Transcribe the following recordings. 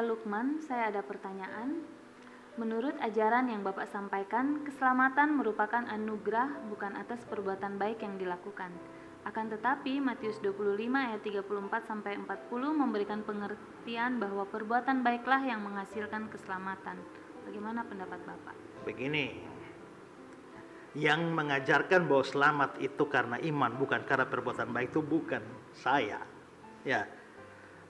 Lukman, saya ada pertanyaan. Menurut ajaran yang Bapak sampaikan, keselamatan merupakan anugerah bukan atas perbuatan baik yang dilakukan. Akan tetapi, Matius 25 ayat 34-40 memberikan pengertian bahwa perbuatan baiklah yang menghasilkan keselamatan. Bagaimana pendapat Bapak? Begini, yang mengajarkan bahwa selamat itu karena iman, bukan karena perbuatan baik itu bukan saya. Ya,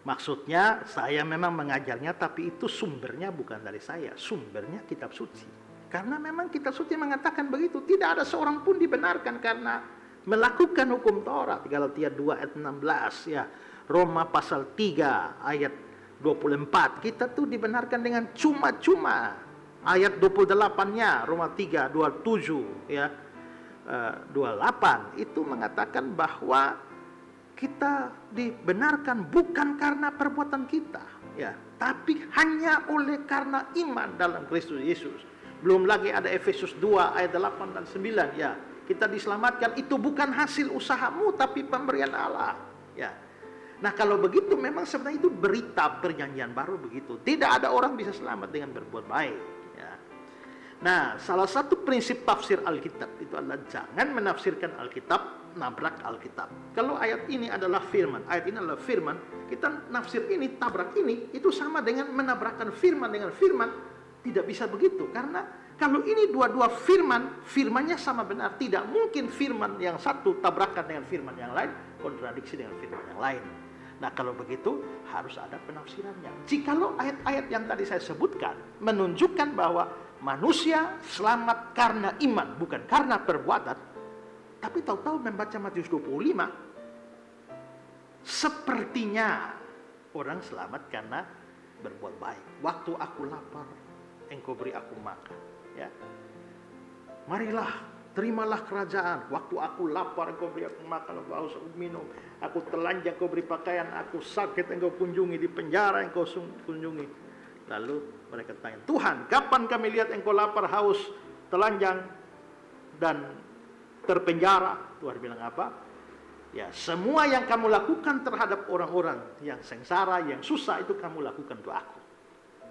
maksudnya saya memang mengajarnya, tapi itu sumbernya bukan dari saya, sumbernya kitab suci. Karena memang kitab suci mengatakan begitu, tidak ada seorang pun dibenarkan karena melakukan hukum Taurat. Galatia 2 ayat 16, ya. Roma pasal 3 ayat 24, kita tuh dibenarkan dengan cuma-cuma. Ayat 28-nya Roma 3 27 ya. 28 itu mengatakan bahwa kita dibenarkan bukan karena perbuatan kita, ya, tapi hanya oleh karena iman dalam Kristus Yesus. Belum lagi ada Efesus 2 ayat 8 dan 9, ya. Kita diselamatkan itu bukan hasil usahamu tapi pemberian Allah, ya. Nah, kalau begitu memang sebenarnya itu berita perjanjian baru begitu. Tidak ada orang bisa selamat dengan berbuat baik, ya. Nah, salah satu prinsip tafsir Alkitab itu adalah jangan menafsirkan Alkitab nabrak Alkitab. Kalau ayat ini adalah firman, ayat ini adalah firman, kita nafsir ini, tabrak ini, itu sama dengan menabrakkan firman dengan firman. Tidak bisa begitu, karena kalau ini dua-dua firman, firmannya sama benar. Tidak mungkin firman yang satu tabrakan dengan firman yang lain, kontradiksi dengan firman yang lain. Nah, kalau begitu harus ada penafsirannya. Jikalau ayat-ayat yang tadi saya sebutkan menunjukkan bahwa manusia selamat karena iman, bukan karena perbuatan, tapi tahu-tahu membaca Matius 25, sepertinya orang selamat karena berbuat baik. Waktu aku lapar, engkau beri aku makan, ya. Marilah, terimalah kerajaan. Waktu aku lapar, engkau beri aku makan, aku haus, aku minum. Aku telanjang, engkau beri pakaian. Aku sakit, engkau kunjungi. Di penjara, engkau kunjungi. Lalu mereka tanya, Tuhan, kapan kami lihat engkau lapar, haus, telanjang, dan terpenjara? Tuhan bilang apa? Ya, semua yang kamu lakukan terhadap orang-orang yang sengsara, yang susah, itu kamu lakukan untuk aku.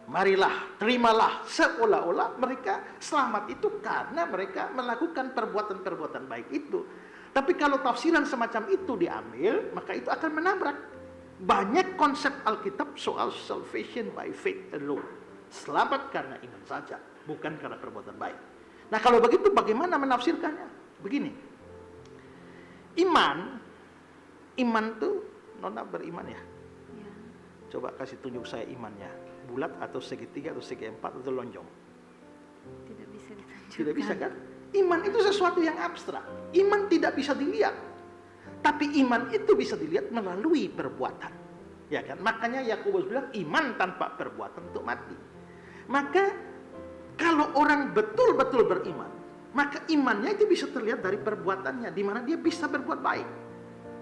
Marilah, terimalah. Seolah-olah mereka selamat itu karena mereka melakukan perbuatan-perbuatan baik itu. Tapi kalau tafsiran semacam itu diambil, maka itu akan menabrak banyak konsep Alkitab soal salvation by faith alone. Selamat karena iman saja, bukan karena perbuatan baik. Nah, kalau begitu bagaimana menafsirkannya? Begini, iman itu Nona beriman ya? Ya. Coba kasih tunjuk saya imannya, bulat atau segitiga atau segi empat atau lonjong? Tidak bisa ditunjukkan. Tidak bisa kan? Iman itu sesuatu yang abstrak. Iman tidak bisa dilihat. Tapi iman itu bisa dilihat melalui perbuatan. Ya kan? Makanya Yakobus bilang iman tanpa perbuatan untuk mati. Maka kalau orang betul-betul beriman, maka imannya itu bisa terlihat dari perbuatannya, di mana dia bisa berbuat baik.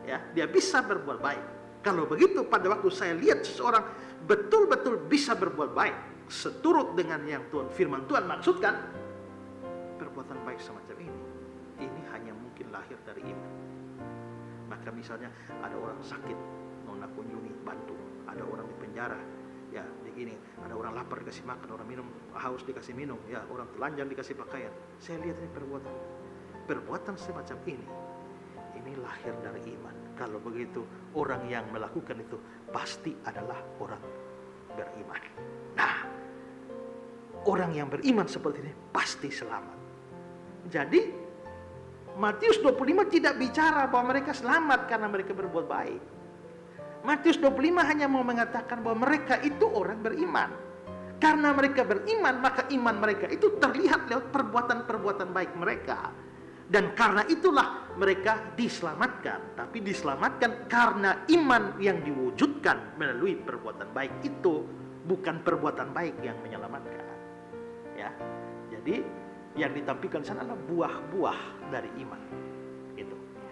Ya, dia bisa berbuat baik. Kalau begitu, pada waktu saya lihat seseorang betul-betul bisa berbuat baik, seturut dengan yang firman Tuhan maksudkan, perbuatan baik semacam ini hanya mungkin lahir dari iman. Maka misalnya ada orang sakit, Nona kunjungi, bantu. Ada orang di penjara, ya begini. Ada orang lapar dikasih makan, orang minum haus dikasih minum, ya orang telanjang dikasih pakaian. Saya lihat ini perbuatan semacam ini lahir dari iman. Kalau begitu, orang yang melakukan itu pasti adalah orang beriman. Nah, orang yang beriman seperti ini pasti selamat. Jadi Matius 25 tidak bicara bahwa mereka selamat karena mereka berbuat baik. Matius 25 hanya mau mengatakan bahwa mereka itu orang beriman. Karena mereka beriman, maka iman mereka itu terlihat lewat perbuatan-perbuatan baik mereka. Dan karena itulah mereka diselamatkan. Tapi diselamatkan karena iman yang diwujudkan melalui perbuatan baik itu, bukan perbuatan baik yang menyelamatkan. Ya, jadi yang ditampilkan di sana adalah buah-buah dari iman.